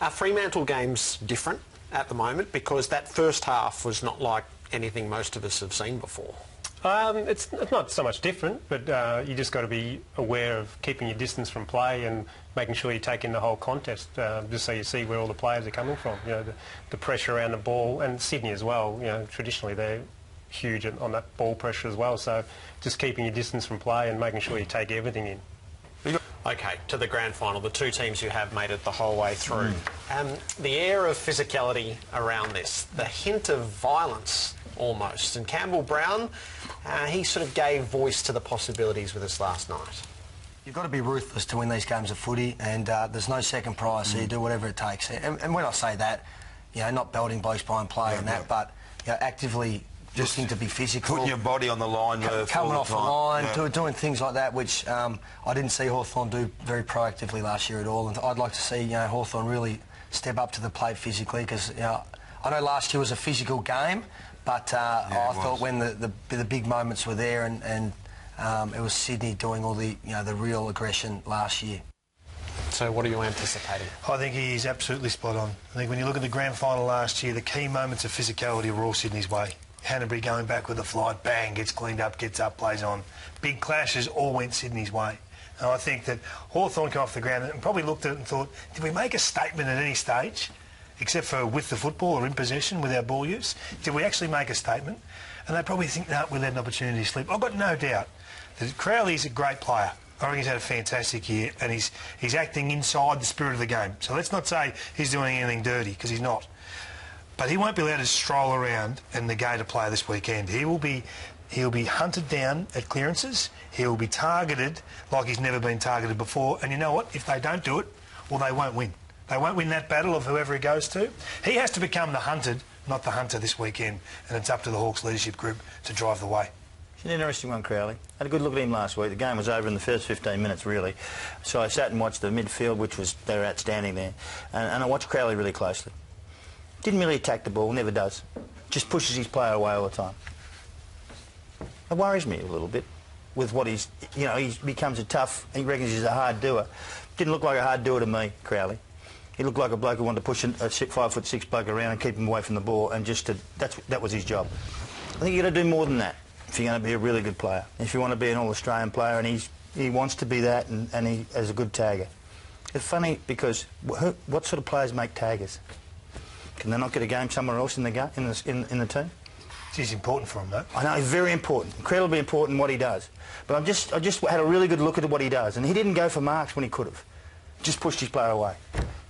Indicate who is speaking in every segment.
Speaker 1: Are Fremantle games different at the moment? Because that first half was not like anything most of us have seen before.
Speaker 2: It's not so much different, but you just got to be aware of keeping your distance from play and making sure you take in the whole contest, just so you see where all the players are coming from. You know, the pressure around the ball, and Sydney as well. You know, traditionally they're huge on that ball pressure as well. So just keeping your distance from play and making sure you take everything in.
Speaker 1: OK, to the grand final, the two teams who have made it the whole way through. The air of physicality around this, the hint of violence almost, and Campbell Brown, he sort of gave voice to the possibilities with us last night.
Speaker 3: You've got to be ruthless to win these games of footy, and there's no second prize, so you do whatever it takes. And when I say that, you know, not belting blokes behind play and that, but you know, actively looking to be physical.
Speaker 4: Putting your body on the line,
Speaker 3: coming off the line, doing things like that, which I didn't see Hawthorn do very proactively last year at all. And I'd like to see, you know, Hawthorn really step up to the plate physically, because you know, I know last year was a physical game, but I thought when the big moments were there, and it was Sydney doing all the the real aggression last year.
Speaker 1: So what are you anticipating?
Speaker 5: I think he is absolutely spot on. I think when you look at the grand final last year, the key moments of physicality were all Sydney's way. Hanbury going back with a flight, bang, gets cleaned up, gets up, plays on. Big clashes all went Sydney's way. And I think that Hawthorn came off the ground and probably looked at it and thought, did we make a statement at any stage, except for with the football or in possession with our ball use? Did we actually make a statement? And they probably think, no, we let an opportunity slip. I've got no doubt that Crowley's a great player. I think he's had a fantastic year, and he's acting inside the spirit of the game. So let's not say he's doing anything dirty, because he's not. But he won't be allowed to stroll around and negate a play this weekend. He'll be hunted down at clearances. He'll be targeted like he's never been targeted before. And you know what? If they don't do it, well, they won't win. They won't win that battle of whoever he goes to. He has to become the hunted, not the hunter this weekend. And it's up to the Hawks leadership group to drive the way.
Speaker 6: It's an interesting one, Crowley. Had a good look at him last week. The game was over in the first 15 minutes, really. So I sat and watched the midfield, they were outstanding there. And I watched Crowley really closely. Didn't really attack the ball, never does. Just pushes his player away all the time. It worries me a little bit with what he's, you know, he becomes a tough, he reckons he's a hard doer. Didn't look like a hard doer to me, Crowley. He looked like a bloke who wanted to push a 5'6" bloke around and keep him away from the ball, and that was his job. I think you've got to do more than that if you're going to be a really good player. If you want to be an All-Australian player, and he wants to be that, and he as a good tagger. It's funny because what sort of players make taggers? Can they not get a game somewhere else in the team?
Speaker 5: It's important for him, though.
Speaker 6: I know, it's very important, incredibly important what he does. But I just had a really good look at what he does, and he didn't go for marks when he could have. Just pushed his player away.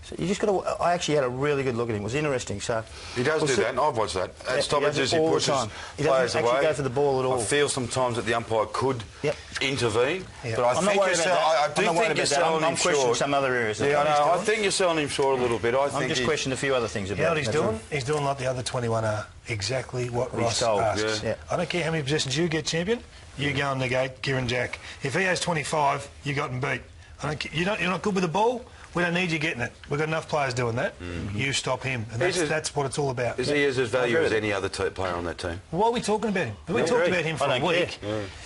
Speaker 6: So you just got to. I actually had a really good look at him. It was interesting. So
Speaker 4: he does do that, and I've watched that. At stoppages, he pushes players away.
Speaker 6: He doesn't go for the ball at all.
Speaker 4: I feel sometimes that the umpire could intervene, but I think you're selling him short.
Speaker 6: I'm questioning some other areas.
Speaker 4: Yeah, I know. I think you're selling him short a little bit.
Speaker 6: I'm just questioning a few other things about
Speaker 5: it. You know what he's doing? He's doing like the other 21 are. Exactly what Ross asks.
Speaker 6: Yeah.
Speaker 5: I don't care how many possessions you get, champion. You go and negate Kieran Jack. If he has 25, you got him beat. You're not good with the ball. We don't need you getting it. We've got enough players doing that. You stop him. And that's what it's all about.
Speaker 4: Is he as value as any other player on that team?
Speaker 5: Why are we talking about him? We talked about him for a week.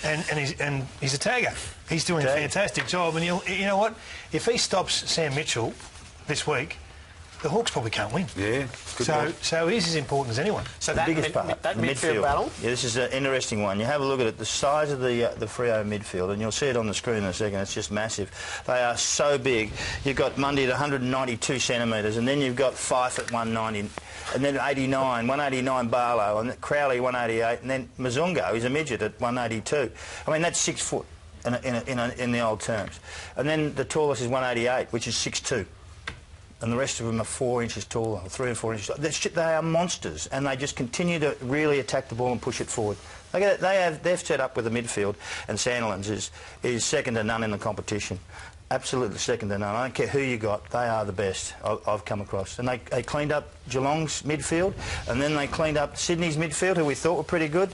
Speaker 5: And he's a tagger. He's doing a fantastic job. And you know what? If he stops Sam Mitchell this week, the Hawks probably can't win.
Speaker 4: Yeah,
Speaker 5: so he's as important as anyone.
Speaker 1: So
Speaker 6: the biggest part,
Speaker 1: that
Speaker 6: the
Speaker 1: midfield battle?
Speaker 6: Yeah, this is an interesting one. You have a look at it, the size of the Freo midfield, and you'll see it on the screen in a second. It's just massive. They are so big. You've got Mundy at 192 centimetres, and then you've got Fife at 190, and then 189 Barlow, and Crowley 188, and then Mazungo is a midget at 182. I mean, that's 6 foot in the old terms. And then the tallest is 188, which is 6'2". And the rest of them are 4 inches taller, 3 or 4 inches. They are monsters, and they just continue to really attack the ball and push it forward. They've set up with the midfield, and Sandilands is second to none in the competition. Absolutely second to none. I don't care who you got, they are the best I've come across. And they cleaned up Geelong's midfield, and then they cleaned up Sydney's midfield, who we thought were pretty good.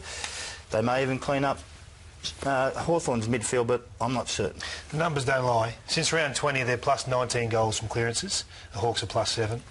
Speaker 6: They may even clean up Hawthorn's midfield, but I'm not certain.
Speaker 5: The numbers don't lie. Since round 20, they're plus 19 goals from clearances. The Hawks are plus 7.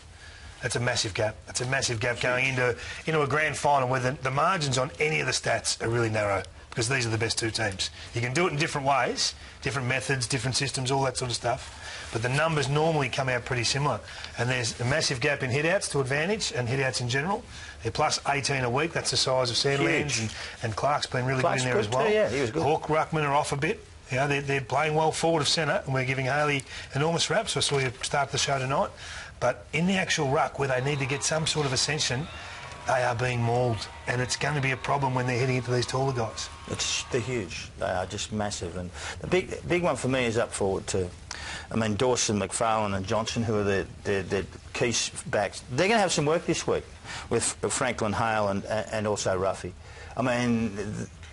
Speaker 5: That's a massive gap. That's a massive gap going into a grand final where the margins on any of the stats are really narrow. because these are the best two teams. You can do it in different ways, different methods, different systems, all that sort of stuff, but the numbers normally come out pretty similar. And there's a massive gap in hit-outs to advantage and hit-outs in general. They're plus 18 a week. That's the size of Sandlands, and Clark's been really good in there as well.
Speaker 6: Too, yeah, he was good.
Speaker 5: Hawk, Ruckman are off a bit. You know, they're playing well forward of centre, and we're giving Haley enormous raps. I saw you start the show tonight. But in the actual ruck, where they need to get some sort of ascension, they are being mauled, and it's going to be a problem when they're heading into these taller guys.
Speaker 6: They're huge. They are just massive. And the big one for me is up forward too. I mean, Dawson, McFarlane and Johnson, who are their key backs, they're going to have some work this week with Franklin Hale and also Ruffy. I mean,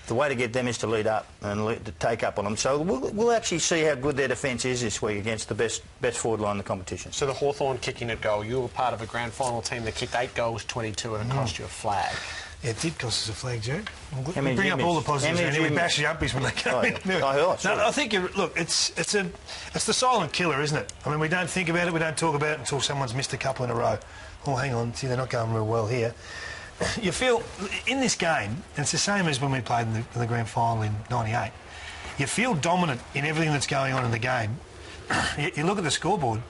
Speaker 6: the way to get them is to lead up and to take up on them. So we'll actually see how good their defence is this week against the best forward line in the competition.
Speaker 1: So the Hawthorn kicking at goal, you were part of a grand final team that kicked 8 goals, 22, and it cost you a flag.
Speaker 5: Yeah, it did cost us a flag, Jared.
Speaker 6: We
Speaker 5: bring up all the positives and then we bash the uppies when they come in. I think, look, it's the silent killer, isn't it? I mean, we don't think about it, we don't talk about it until someone's missed a couple in a row. Oh, hang on, see, they're not going real well here. You feel, in this game, and it's the same as when we played in the grand final in '98, you feel dominant in everything that's going on in the game. You look at the scoreboard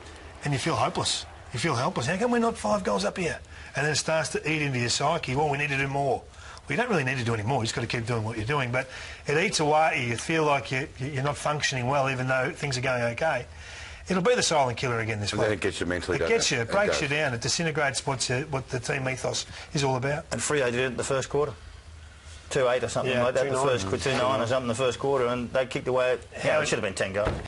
Speaker 5: and you feel hopeless. You feel helpless. How come we're not 5 goals up here? And then it starts to eat into your psyche. Well, we need to do more. Well, you don't really need to do any more. You just got to keep doing what you're doing. But it eats away at you. You feel like you're not functioning well, even though things are going okay. It'll be the silent killer again this week.
Speaker 4: And then it gets you mentally,
Speaker 5: It gets you, it breaks you down, it disintegrates what the team ethos is all about.
Speaker 6: And Freo did it in the first quarter. 2-8 or something like that, the first 2-9 or something in the first quarter, and they kicked away. Yeah, it should have been 10 goals.